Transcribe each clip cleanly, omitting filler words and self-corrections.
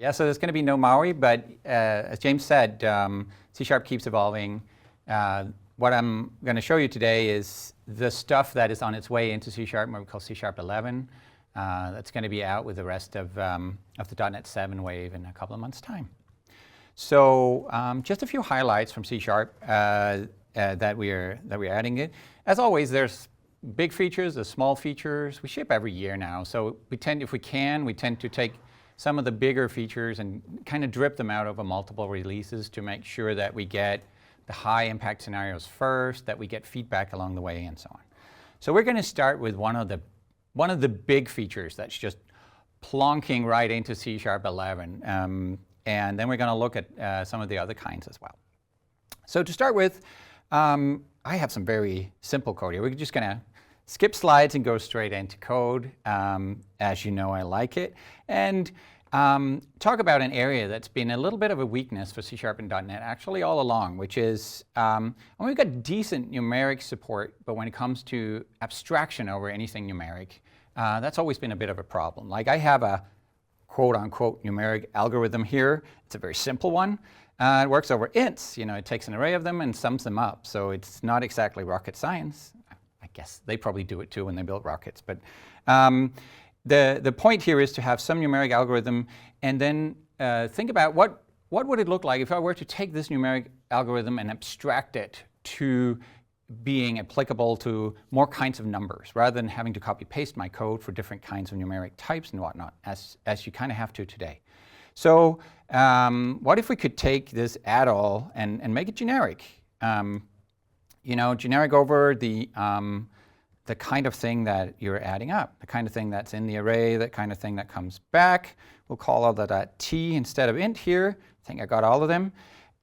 Yeah, so there's going to be no MAUI, but as James said, C# keeps evolving. What I'm going to show you today is the stuff that is on its way into C#, what we call C# 11. That's going to be out with the rest of the .NET 7 wave in a couple of months' time. So just a few highlights from C# that we're adding it. As always, there's big features, there's small features. We ship every year now, so we tend, if we can, we tend to take some of the bigger features and kind of drip them out over multiple releases to make sure that we get the high impact scenarios first, that we get feedback along the way, and so on. So we're going to start with one of the big features that's just plonking right into C# 11, and then we're going to look at some of the other kinds as well. So to start with, I have some very simple code here. We're just going to skip slides and go straight into code. As you know, I like it. And talk about an area that's been a little bit of a weakness for C# and .NET actually all along, which is we've got decent numeric support, but when it comes to abstraction over anything numeric, that's always been a bit of a problem. Like I have a quote-unquote numeric algorithm here. It's a very simple one. It works over ints. You know, it takes an array of them and sums them up. So it's not exactly rocket science. I guess they probably do it too when they build rockets. But the point here is to have some numeric algorithm and then think about what would it look like if I were to take this numeric algorithm and abstract it to being applicable to more kinds of numbers rather than having to copy paste my code for different kinds of numeric types and whatnot, as you kind of have to today. So what if we could take this add-all and make it generic? You know, generic over the kind of thing that you're adding up, the kind of thing that's in the array, that kind of thing that comes back. We'll call all that t instead of int here. I think I got all of them.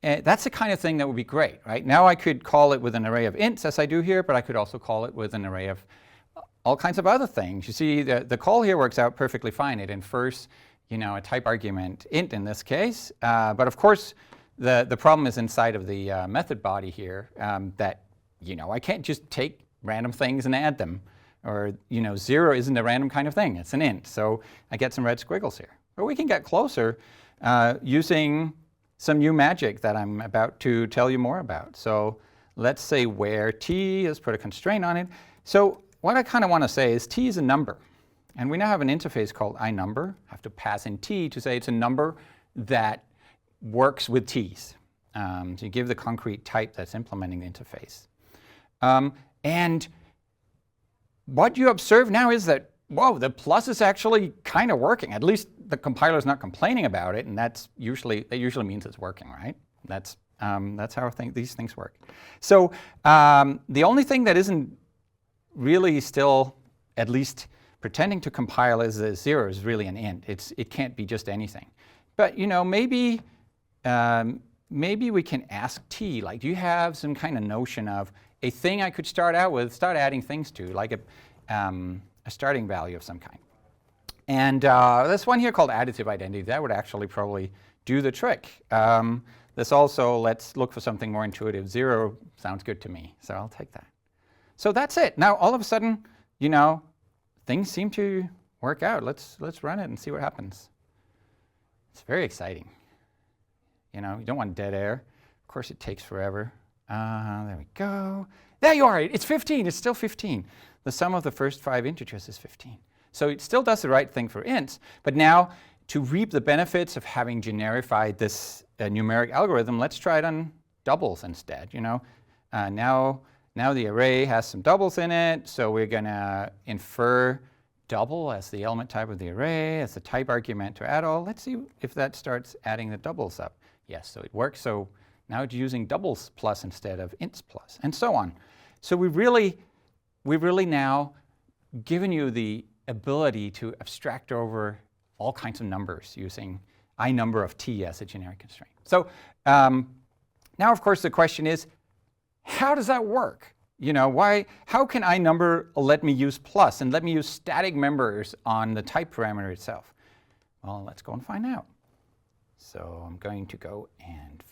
That's the kind of thing that would be great, right? Now I could call it with an array of ints as I do here, but I could also call it with an array of all kinds of other things. You see, the call here works out perfectly fine. It infers, you know, a type argument int in this case. But of course, the problem is inside of the method body here that, you know, I can't just take random things and add them. Or, you know, 0 isn't a random kind of thing. It's an int. So I get some red squiggles here. But we can get closer using some new magic that I'm about to tell you more about. So let's say where t, let's put a constraint on it. So what I kind of want to say is t is a number. And we now have an interface called iNumber. I have to pass in t to say it's a number that works with t's. So you give the concrete type that's implementing the interface. And what you observe now is that, whoa, the plus is actually kind of working. At least the compiler is not complaining about it, and that usually means it's working, right? That's how these things work. So the only thing that isn't really still, at least pretending to compile as a 0 is really an int. It can't be just anything. But you know, maybe we can ask t, like, do you have some kind of notion of a thing I could start out with, start adding things to, like a starting value of some kind. And this one here called additive identity, that would actually probably do the trick. This also, let's look for something more intuitive. 0 sounds good to me, so I'll take that. So that's it. Now all of a sudden, you know, things seem to work out. Let's run it and see what happens. It's very exciting. You know, you don't want dead air. Of course, it takes forever. There we go. There you are. It's 15. It's still 15. The sum of the first 5 integers is 15. So it still does the right thing for ints. But now, to reap the benefits of having generified this numeric algorithm, let's try it on doubles instead. You know, now the array has some doubles in it. So we're going to infer double as the element type of the array, as the type argument to add all. Let's see if that starts adding the doubles up. Yes, so it works. So now it's using doubles plus instead of ints plus, and so on. So we've really now given you the ability to abstract over all kinds of numbers using iNumber of t as a generic constraint. So now, of course, the question is, how does that work? You know, how can iNumber let me use plus and let me use static members on the type parameter itself? Well, let's go and find out. So I'm going to go and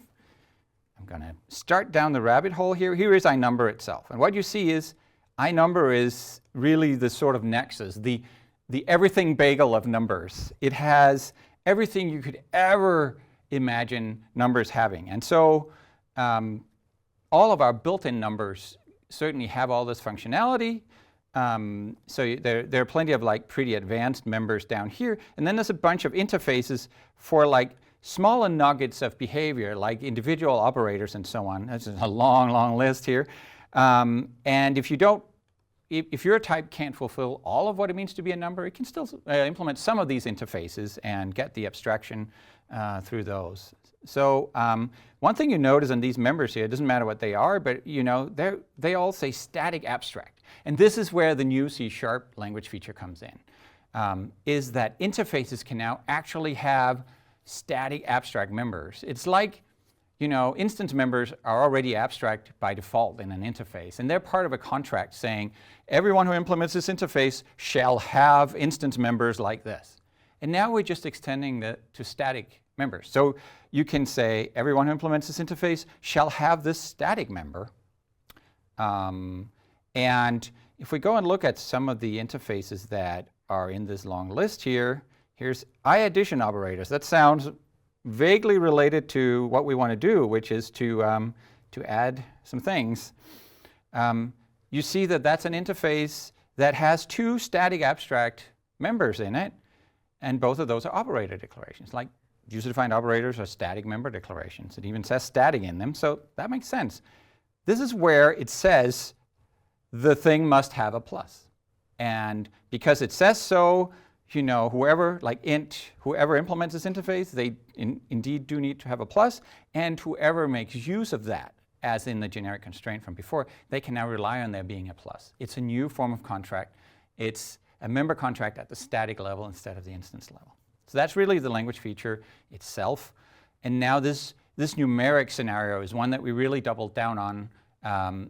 I'm going to start down the rabbit hole here. Here is iNumber itself. And what you see is iNumber is really the sort of nexus, the everything bagel of numbers. It has everything you could ever imagine numbers having. And so all of our built-in numbers certainly have all this functionality. So there are plenty of like pretty advanced members down here. And then there's a bunch of interfaces for like smaller nuggets of behavior, like individual operators and so on. That's a long, long list here. And if your type can't fulfill all of what it means to be a number, it can still implement some of these interfaces and get the abstraction through those. So one thing you notice in these members here, it doesn't matter what they are, but you know, they all say static abstract. And this is where the new C# language feature comes in, is that interfaces can now actually have static abstract members. It's like, you know, instance members are already abstract by default in an interface, and they're part of a contract saying everyone who implements this interface shall have instance members like this. And now we're just extending that to static members. So you can say everyone who implements this interface shall have this static member. And if we go and look at some of the interfaces that are in this long list here, here's I-addition operators. That sounds vaguely related to what we want to do, which is to add some things. You see that that's an interface that has two static abstract members in it, and both of those are operator declarations. Like user-defined operators are static member declarations. It even says static in them, so that makes sense. This is where it says the thing must have a plus. And because it says so, you know, whoever, like int, whoever implements this interface, they indeed do need to have a plus, and whoever makes use of that, as in the generic constraint from before, they can now rely on there being a plus. It's a new form of contract. It's a member contract at the static level instead of the instance level. So that's really the language feature itself. And now this numeric scenario is one that we really doubled down on,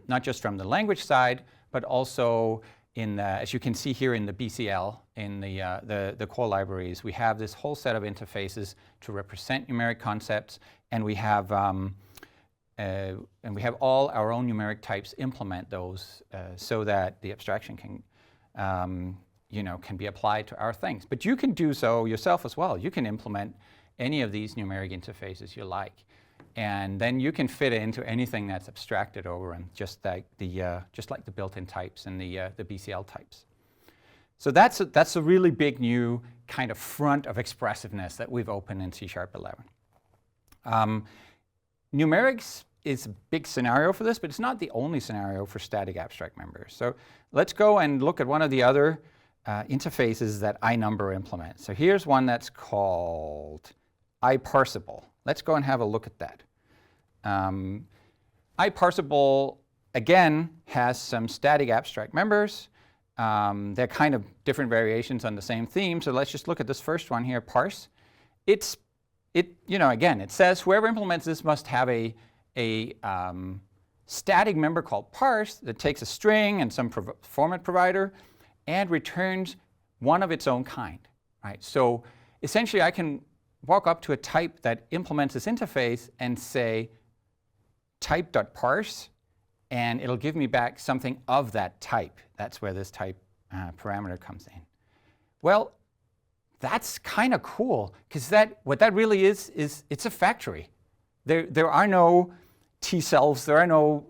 not just from the language side, but also in, as you can see here in the BCL, in the core libraries, we have this whole set of interfaces to represent numeric concepts, and we have all our own numeric types implement those so that the abstraction can, you know, can be applied to our things. But you can do so yourself as well. You can implement any of these numeric interfaces you like, and then you can fit it into anything that's abstracted over, and just like the built-in types and the BCL types. So that's a really big new kind of front of expressiveness that we've opened in C# 11. Numerics is a big scenario for this, but it's not the only scenario for static abstract members. So let's go and look at one of the other interfaces that iNumber implements. So here's one that's called Ipersible. Let's go and have a look at that. Ipersible, again, has some static abstract members. They're kind of different variations on the same theme. So let's just look at this first one here, parse. You know, again, it says whoever implements this must have a static member called parse that takes a string and some format provider and returns one of its own kind. Right? So essentially, I can walk up to a type that implements this interface and say type.parse, and it'll give me back something of that type. That's where this type parameter comes in. Well, that's kind of cool, because what that really is it's a factory. There are no T-cells, there are no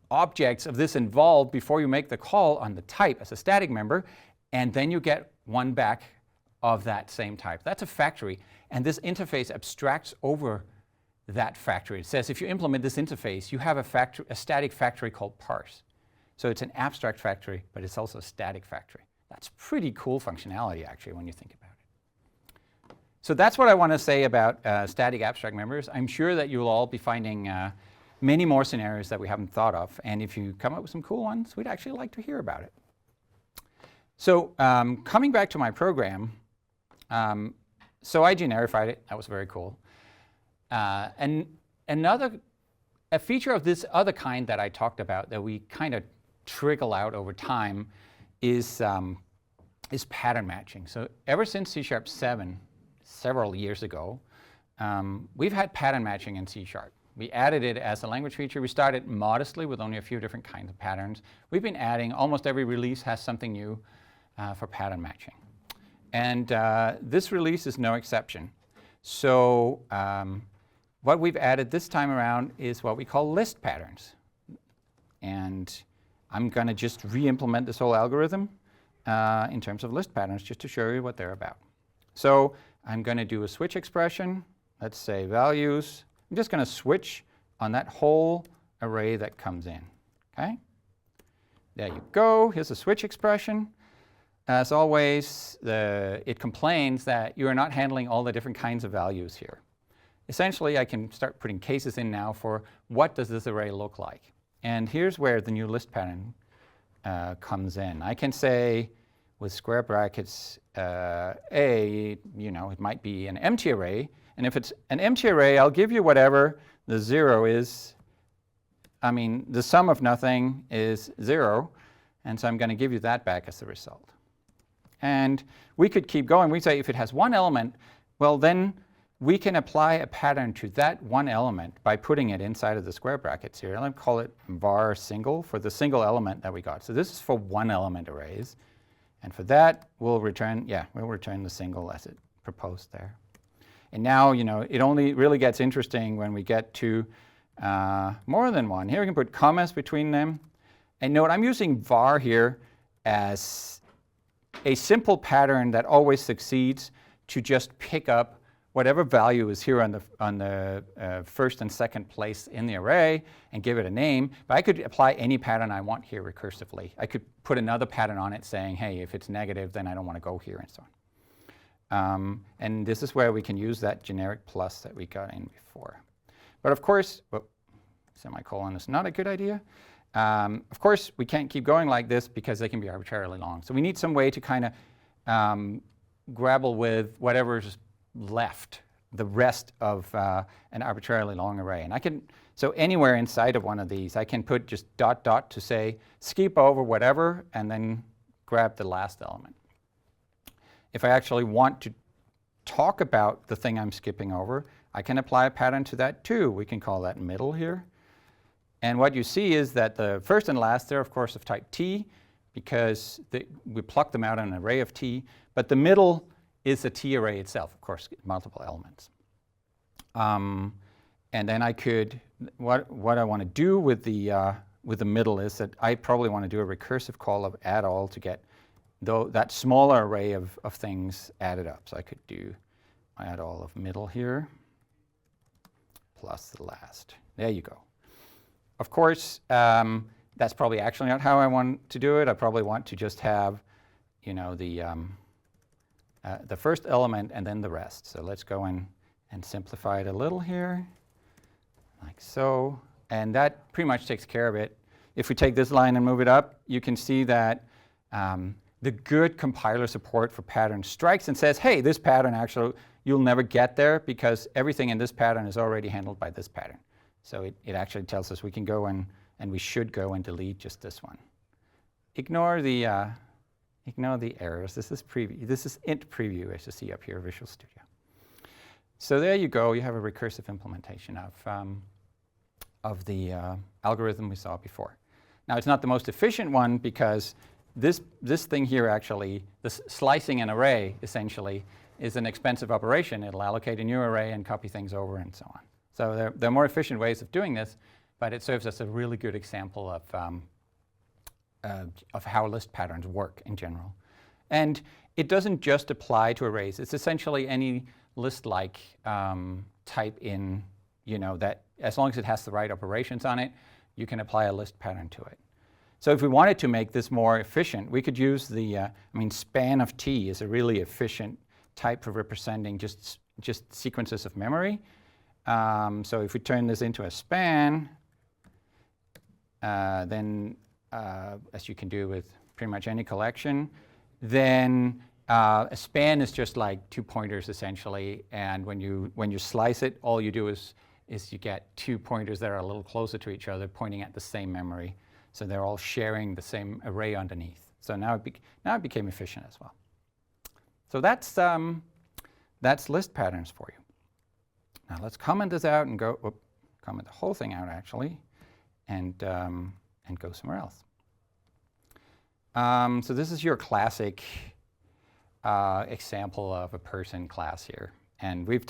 objects of this involved before you make the call on the type as a static member, and then you get one back of that same type. That's a factory, and this interface abstracts over that factory. It says if you implement this interface, you have a static factory called parse. So it's an abstract factory, but it's also a static factory. That's pretty cool functionality, actually, when you think about it. So that's what I want to say about static abstract members. I'm sure that you'll all be finding many more scenarios that we haven't thought of, and if you come up with some cool ones, we'd actually like to hear about it. So coming back to my program, so I generified it. That was very cool. And a feature of this other kind that I talked about that we kind of trickle out over time is pattern matching. So ever since C# 7, several years ago, we've had pattern matching in C#. We added it as a language feature. We started modestly with only a few different kinds of patterns. We've been adding, almost every release has something new for pattern matching. And this release is no exception. So what we've added this time around is what we call list patterns. And I'm going to just re-implement this whole algorithm in terms of list patterns just to show you what they're about. So I'm going to do a switch expression. Let's say values. I'm just going to switch on that whole array that comes in. Okay? There you go. Here's a switch expression. As always, it complains that you are not handling all the different kinds of values here. Essentially, I can start putting cases in now for what does this array look like. And here's where the new list pattern comes in. I can say with square brackets A, it might be an empty array. And if it's an empty array, I'll give you whatever the 0 is. I mean, the sum of nothing is 0. And so I'm going to give you that back as the result. And we could keep going. We say if it has one element, well, then we can apply a pattern to that one element by putting it inside of the square brackets here. I'll call it var single for the single element that we got. So this is for one element arrays. And for that, we'll return the single as it proposed there. And now, it only really gets interesting when we get to more than one. Here we can put commas between them. And note, I'm using var here as a simple pattern that always succeeds to just pick up whatever value is here on the first and second place in the array and give it a name. But I could apply any pattern I want here recursively. I could put another pattern on it saying, hey, if it's negative, then I don't want to go here, and so on. And this is where we can use that generic plus that we got in before. But of course, semicolon is not a good idea. Of course, we can't keep going like this because they can be arbitrarily long. So we need some way to kind of grapple with whatever's left, the rest of an arbitrarily long array. And so anywhere inside of one of these, I can put just ... to say, skip over whatever, and then grab the last element. If I actually want to talk about the thing I'm skipping over, I can apply a pattern to that too. We can call that middle here. And what you see is that the first and last, they're of course of type T, because we pluck them out in an array of T. But the middle is a T array itself, of course, multiple elements. And then I could, what I want to do with the middle is that I probably want to do a recursive call of add all to get that smaller array of things added up. So I could do add all of middle here plus the last. There you go. Of course, that's probably actually not how I want to do it. I probably want to just have, the first element and then the rest. So let's go in and simplify it a little here, like so. And that pretty much takes care of it. If we take this line and move it up, you can see that the good compiler support for patterns strikes and says, hey, this pattern actually, you'll never get there because everything in this pattern is already handled by this pattern. So it actually tells us we can go and we should go and delete just this one. Ignore the errors. This is preview. This is int preview, as you see up here, Visual Studio. So there you go. You have a recursive implementation of the algorithm we saw before. Now it's not the most efficient one because this thing here actually, this slicing an array essentially, is an expensive operation. It'll allocate a new array and copy things over and so on. So there are more efficient ways of doing this, but it serves as a really good example of how list patterns work in general. And it doesn't just apply to arrays. It's essentially any list-like type in, that as long as it has the right operations on it, you can apply a list pattern to it. So if we wanted to make this more efficient, we could use the, span of T is a really efficient type for representing just sequences of memory. So if we turn this into a span, then as you can do with pretty much any collection, then a span is just like 2 pointers essentially. And when you slice it, all you do is you get 2 pointers that are a little closer to each other, pointing at the same memory. So they're all sharing the same array underneath. So now it became efficient as well. So that's list patterns for you. Now let's comment this out and go, comment the whole thing out actually, and go somewhere else. So this is your classic example of a person class here. And we've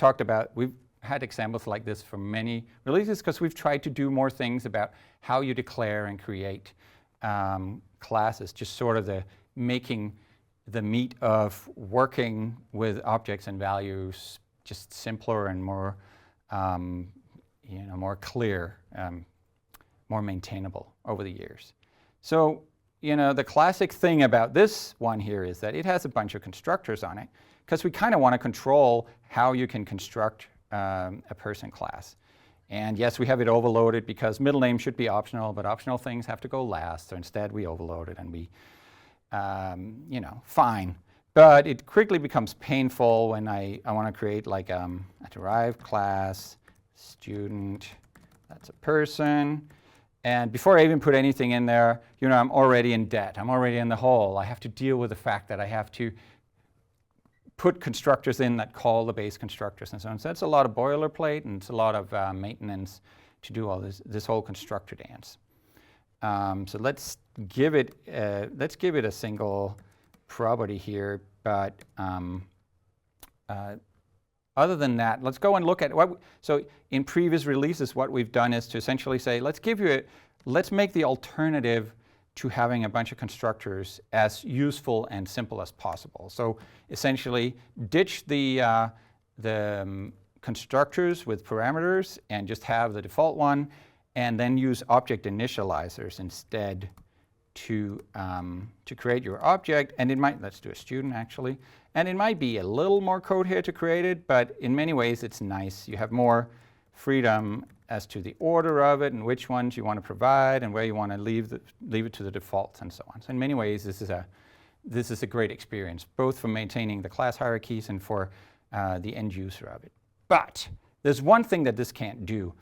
had examples like this for many releases because we've tried to do more things about how you declare and create classes, just sort of making the meat of working with objects and values just simpler and more, more clear, more maintainable over the years. So, the classic thing about this one here is that it has a bunch of constructors on it because we kind of want to control how you can construct a person class. And yes, we have it overloaded because middle name should be optional, but optional things have to go last. So instead we overload it and we, fine. But it quickly becomes painful when I want to create like a derived class, student, that's a person. And before I even put anything in there, I'm already in debt. I'm already in the hole. I have to deal with the fact that I have to put constructors in that call the base constructors and so on. So that's a lot of boilerplate and it's a lot of maintenance to do all this whole constructor dance. So let's give it a single property here, but other than that, let's go and look at so in previous releases, what we've done is to essentially say, let's make the alternative to having a bunch of constructors as useful and simple as possible. So essentially, ditch the constructors with parameters and just have the default one, and then use object initializers instead to create your object. And let's do a student actually. And it might be a little more code here to create it, but in many ways it's nice. You have more freedom as to the order of it and which ones you want to provide and where you want to leave it to the defaults and so on. So in many ways this is a great experience, both for maintaining the class hierarchies and for the end user of it. But there's one thing that this can't do,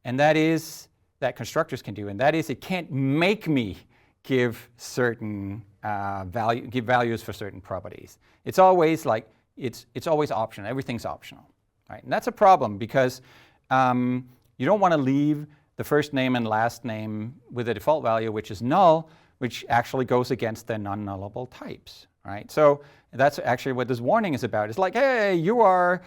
and that is that constructors can do, and that is it can't make me give certain values for certain properties. It's always like it's always optional. Everything's optional, right? And that's a problem because you don't want to leave the first name and last name with a default value which is null, which actually goes against the non-nullable types, right? So that's actually what this warning is about. It's like, hey, you are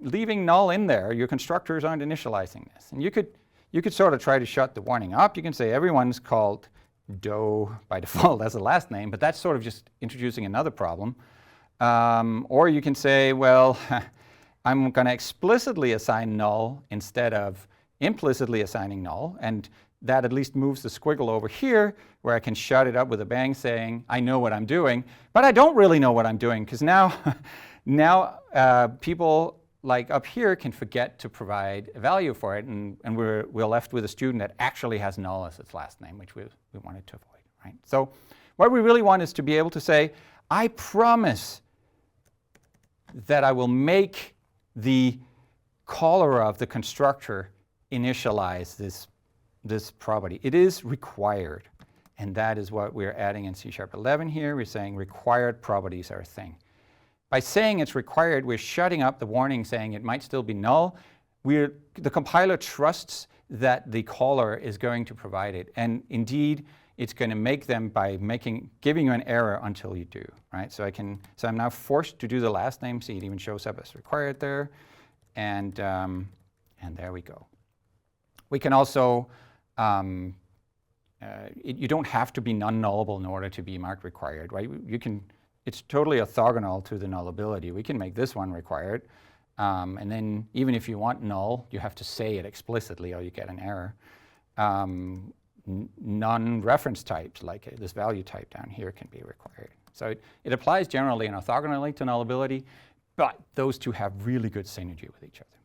leaving null in there. Your constructors aren't initializing this. And you could sort of try to shut the warning up. You can say everyone's called Doe by default as a last name, but that's sort of just introducing another problem. Or you can say, well, I'm going to explicitly assign null instead of implicitly assigning null, and that at least moves the squiggle over here where I can shut it up with a bang saying, I know what I'm doing, but I don't really know what I'm doing because now people like up here can forget to provide a value for it, and we're left with a student that actually has null as its last name, which we wanted to avoid, right? So what we really want is to be able to say, I promise that I will make the caller of the constructor initialize this property. It is required, and that is what we're adding in C#11 here. We're saying required properties are a thing. By saying it's required, we're shutting up the warning saying it might still be null. The compiler trusts that the caller is going to provide it, and indeed it's going to make them by giving you an error until you do, right? So I'm now forced to do the last name. See, it even shows up as required there, and there we go. We can also you don't have to be non-nullable in order to be marked required, right? It's totally orthogonal to the nullability. We can make this one required, and then even if you want null, you have to say it explicitly or you get an error. Non-reference types, like this value type down here, can be required. So it applies generally and orthogonally to nullability, but those two have really good synergy with each other.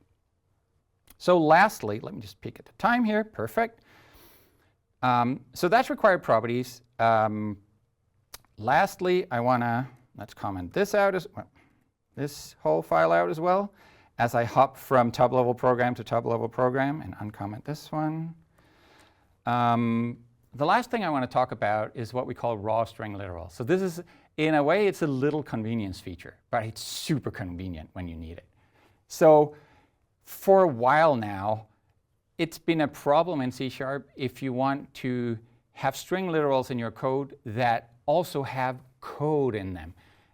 So lastly, let me just peek at the time here. Perfect. So that's required properties. Lastly, let's comment this out this whole file out as well, as I hop from top-level program to top-level program and uncomment this one. The last thing I want to talk about is what we call raw string literal. So this is, in a way, it's a little convenience feature, but it's super convenient when you need it. So for a while now, it's been a problem in C# if you want to have string literals in your code that also have code in them.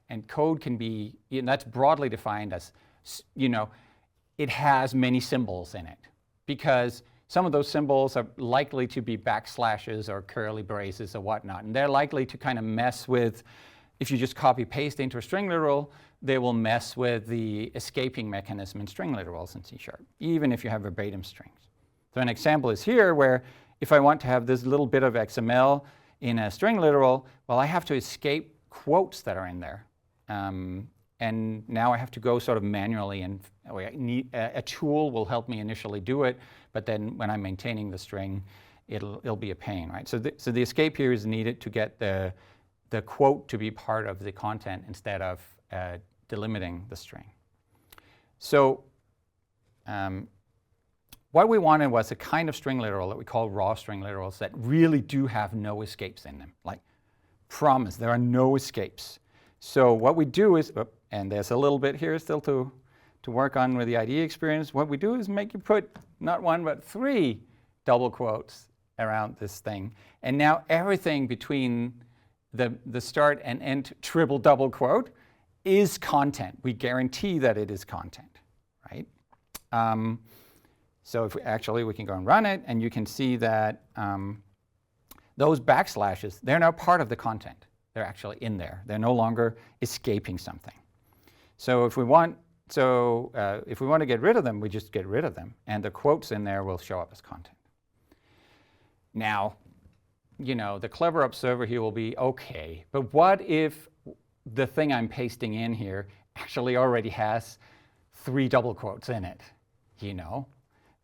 And code can be, that's broadly defined as, it has many symbols in it. Because some of those symbols are likely to be backslashes or curly braces or whatnot. And they're likely to kind of mess with, if you just copy paste into a string literal, they will mess with the escaping mechanism in string literals in C#, even if you have verbatim strings. So an example is here where if I want to have this little bit of XML in a string literal, well, I have to escape quotes that are in there. And now I have to go sort of manually, and a tool will help me initially do it, but then when I'm maintaining the string, it'll be a pain, right? So the escape here is needed to get the quote to be part of the content instead of delimiting the string. So what we wanted was a kind of string literal that we call raw string literals that really do have no escapes in them. Like, promise, there are no escapes. So what we do is, and there's a little bit here still to work on with the IDE experience, what we do is make you put not one but 3 double quotes around this thing. And now everything between the start and end triple double quote is content. We guarantee that it is content, right? So if we can go and run it, and you can see that those backslashes, they're now part of the content. They're actually in there. They're no longer escaping something. So if we want to get rid of them, we just get rid of them, and the quotes in there will show up as content. Now, the clever observer here will be, okay, but what if the thing I'm pasting in here actually already has 3 double quotes in it?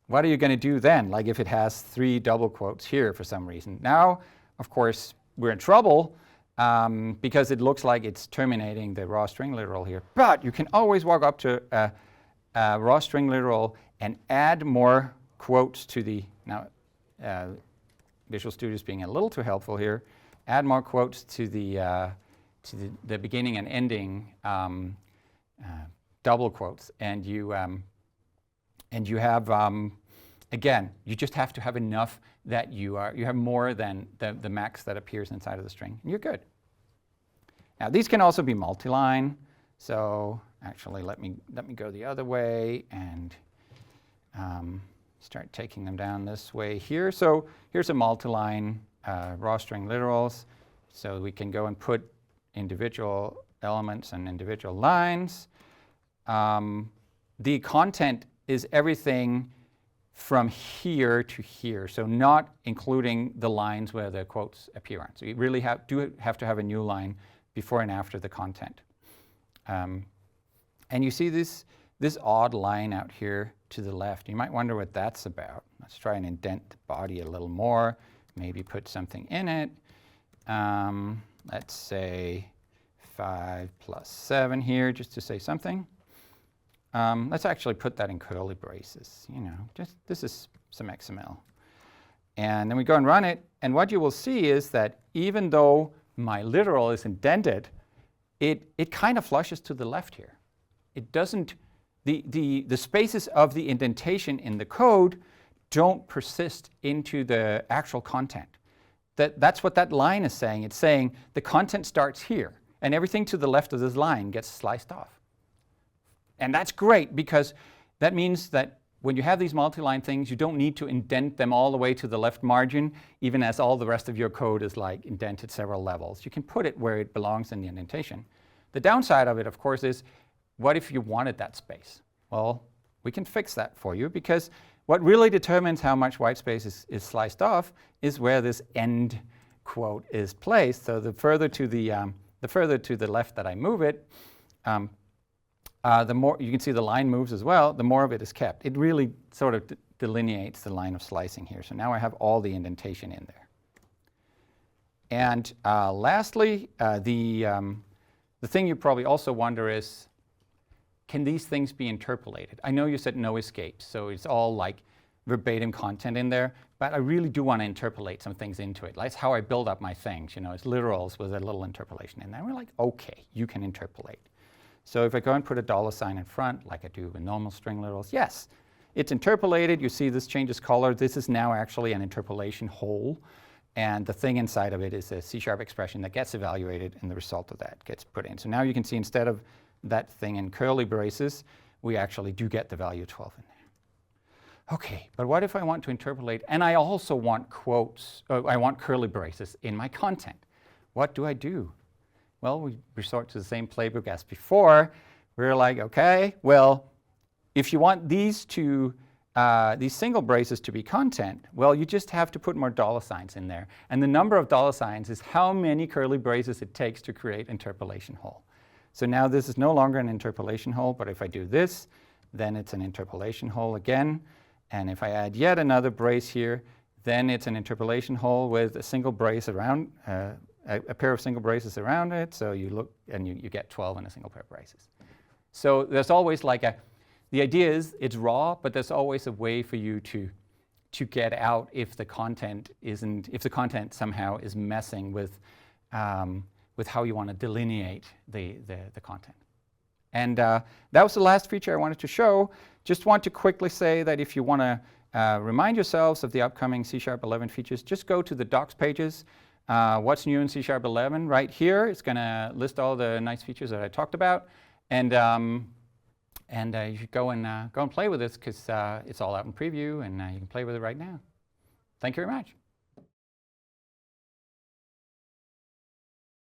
What are you going to do then? Like if it has 3 double quotes here for some reason. Now, of course, we're in trouble because it looks like it's terminating the raw string literal here. But you can always walk up to a raw string literal and add more quotes to the, now Visual Studio is being a little too helpful here, add more quotes to the beginning and ending double quotes, and you have again, you just have to have enough that you have more than the max that appears inside of the string, and you're good. Now these can also be multi-line, so actually let me go the other way and start taking them down this way here. So here's a multi-line raw string literals, so we can go and put individual elements and individual lines. The content is everything from here to here, so not including the lines where the quotes appear on. So you really have to have a new line before and after the content. And you see this odd line out here to the left. You might wonder what that's about. Let's try and indent the body a little more, maybe put something in it. Let's say 5 + 7 here, just to say something. Let's actually put that in curly braces, this is some XML. And then we go and run it, and what you will see is that even though my literal is indented, it kind of flushes to the left here. It doesn't, the spaces of the indentation in the code don't persist into the actual content. That's what that line is saying. It's saying the content starts here, and everything to the left of this line gets sliced off. And that's great, because that means that when you have these multi-line things, you don't need to indent them all the way to the left margin, even as all the rest of your code is like indented several levels. You can put it where it belongs in the indentation. The downside of it, of course, is what if you wanted that space? Well, we can fix that for you, because what really determines how much white space is sliced off is where this end quote is placed. So the further to the left that I move it, the more you can see the line moves as well, the more of it is kept. It really sort of delineates the line of slicing here. So now I have all the indentation in there. And lastly, the thing you probably also wonder is, can these things be interpolated? I know you said no escapes, so it's all like verbatim content in there, but I really do want to interpolate some things into it. That's how I build up my things, it's literals with a little interpolation in there. And we're like, okay, you can interpolate. So if I go and put a $ in front, like I do with normal string literals, yes, it's interpolated. You see this changes color. This is now actually an interpolation hole. and the thing inside of it is a C# expression that gets evaluated, and the result of that gets put in. So now you can see instead of that thing in curly braces, we actually do get the value 12 in there. Okay, but what if I want to interpolate, and I also want quotes, I want curly braces in my content? What do I do? Well, we resort to the same playbook as before. We're like, okay, well, if you want these single braces to be content, well, you just have to put more dollar signs in there. And the number of dollar signs is how many curly braces it takes to create interpolation hole. So now this is no longer an interpolation hole, but if I do this, then it's an interpolation hole again. And if I add yet another brace here, then it's an interpolation hole with a single brace around, a pair of single braces around it. So you look and you get 12 in a single pair of braces. So there's always like the idea is it's raw, but there's always a way for you to get out if the content somehow is messing with how you want to delineate the content. And that was the last feature I wanted to show. Just want to quickly say that if you want to remind yourselves of the upcoming C# 11 features, just go to the docs pages. What's new in C# 11 right here? It's going to list all the nice features that I talked about. And you should go and play with this because it's all out in preview, and you can play with it right now. Thank you very much.